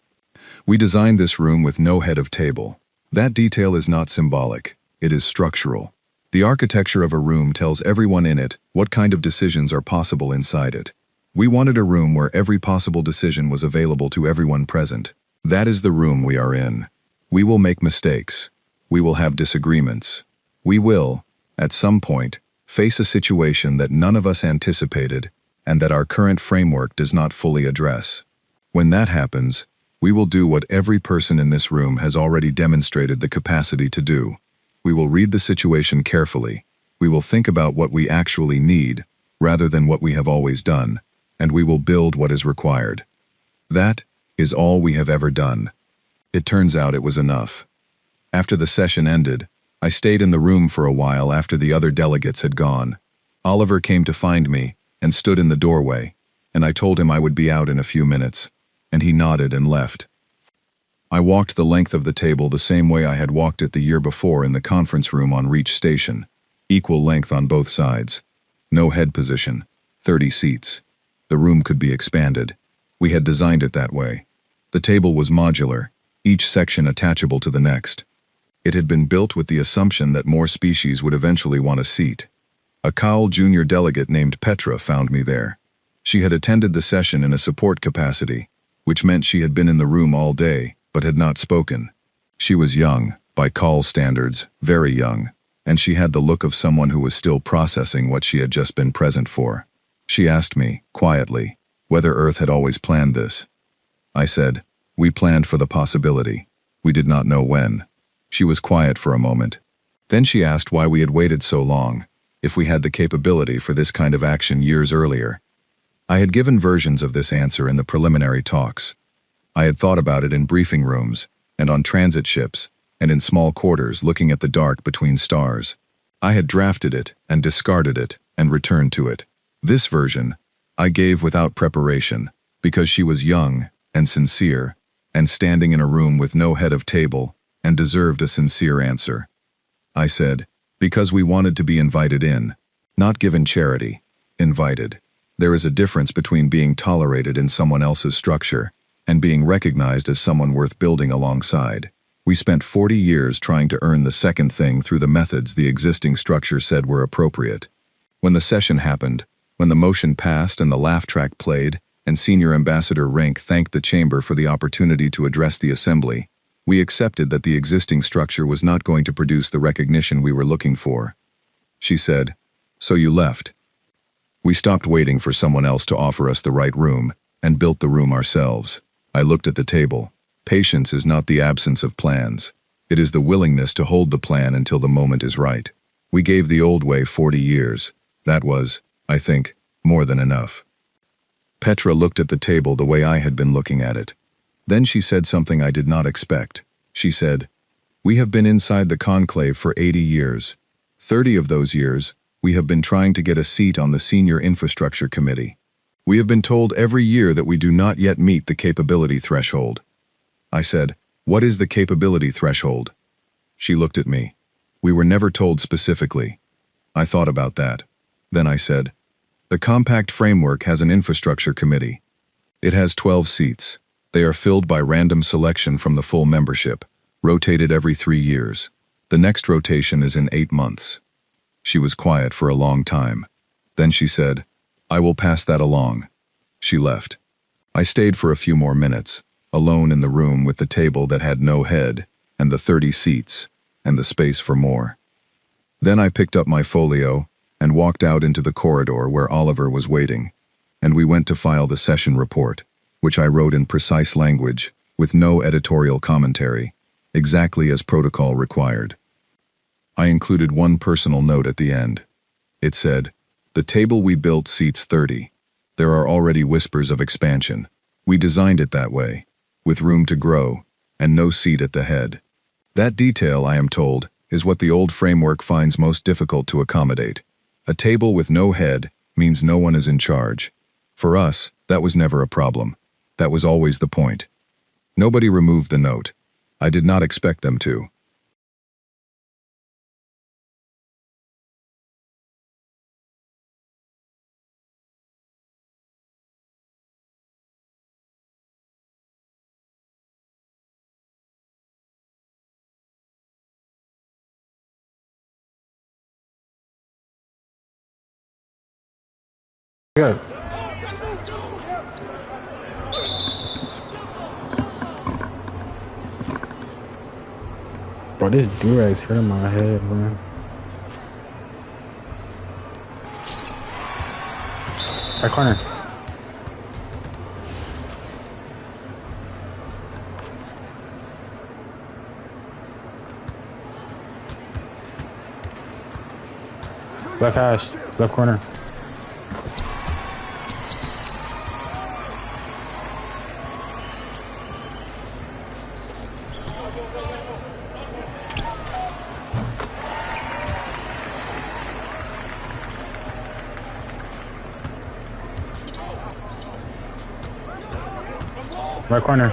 We designed this room with no head of table. That detail is not symbolic. It is structural. The architecture of a room tells everyone in it what kind of decisions are possible inside it. We wanted a room where every possible decision was available to everyone present. That is the room we are in. We will make mistakes. We will have disagreements. We will, at some point, face a situation that none of us anticipated and that our current framework does not fully address. When that happens, we will do what every person in this room has already demonstrated the capacity to do. We will read the situation carefully. We will think about what we actually need, rather than what we have always done, and we will build what is required. That is all we have ever done. It turns out it was enough. After the session ended, I stayed in the room for a while after the other delegates had gone. Oliver came to find me and stood in the doorway, and I told him I would be out in a few minutes, and he nodded and left. I walked the length of the table the same way I had walked it the year before in the conference room on Reach Station, equal length on both sides. No head position, 30 seats. The room could be expanded. We had designed it that way. The table was modular, each section attachable to the next. It had been built with the assumption that more species would eventually want a seat. A Cowell Junior delegate named Petra found me there. She had attended the session in a support capacity, which meant she had been in the room all day, but had not spoken. She was young, by Call standards, very young, and she had the look of someone who was still processing what she had just been present for. She asked me, quietly, whether Earth had always planned this. I said, "We planned for the possibility. We did not know when." She was quiet for a moment. Then she asked why we had waited so long, if we had the capability for this kind of action years earlier. I had given versions of this answer in the preliminary talks. I had thought about it in briefing rooms, and on transit ships, and in small quarters looking at the dark between stars. I had drafted it, and discarded it, and returned to it. This version, I gave without preparation, because she was young, and sincere, and standing in a room with no head of table, and deserved a sincere answer. I said, because we wanted to be invited in, not given charity, invited. There is a difference between being tolerated in someone else's structure and being recognized as someone worth building alongside. We spent 40 years trying to earn the second thing through the methods the existing structure said were appropriate. When the session happened, when the motion passed and the laugh track played, and Senior Ambassador Rink thanked the chamber for the opportunity to address the assembly, we accepted that the existing structure was not going to produce the recognition we were looking for. She said, "So you left." We stopped waiting for someone else to offer us the right room and built the room ourselves. I looked at the table. Patience is not the absence of plans. It is the willingness to hold the plan until the moment is right. We gave the old way 40 years. That was, I think, more than enough. Petra looked at the table the way I had been looking at it. Then she said something I did not expect. She said, "We have been inside the conclave for 80 years. 30 of those years, we have been trying to get a seat on the Senior Infrastructure Committee. We have been told every year that we do not yet meet the capability threshold." I said, "What is the capability threshold?" She looked at me. "We were never told specifically." I thought about that. Then I said, "The compact framework has an infrastructure committee. It has 12 seats. They are filled by random selection from the full membership, rotated every 3 years. The next rotation is in 8 months." She was quiet for a long time. Then she said, "I will pass that along." She left. I stayed for a few more minutes, alone in the room with the table that had no head, and the 30 seats, and the space for more. Then I picked up my folio and walked out into the corridor where Oliver was waiting, and we went to file the session report, which I wrote in precise language, with no editorial commentary, exactly as protocol required. I included one personal note at the end. It said, "The table we built seats 30. There are already whispers of expansion. We designed it that way, with room to grow, and no seat at the head." That detail, I am told, is what the old framework finds most difficult to accommodate. A table with no head means no one is in charge. For us, that was never a problem. That was always the point. Nobody removed the note. I did not expect them to. Good. Bro, this durag's hurting my head, bro. Right corner. Left hash. Left corner. Right corner.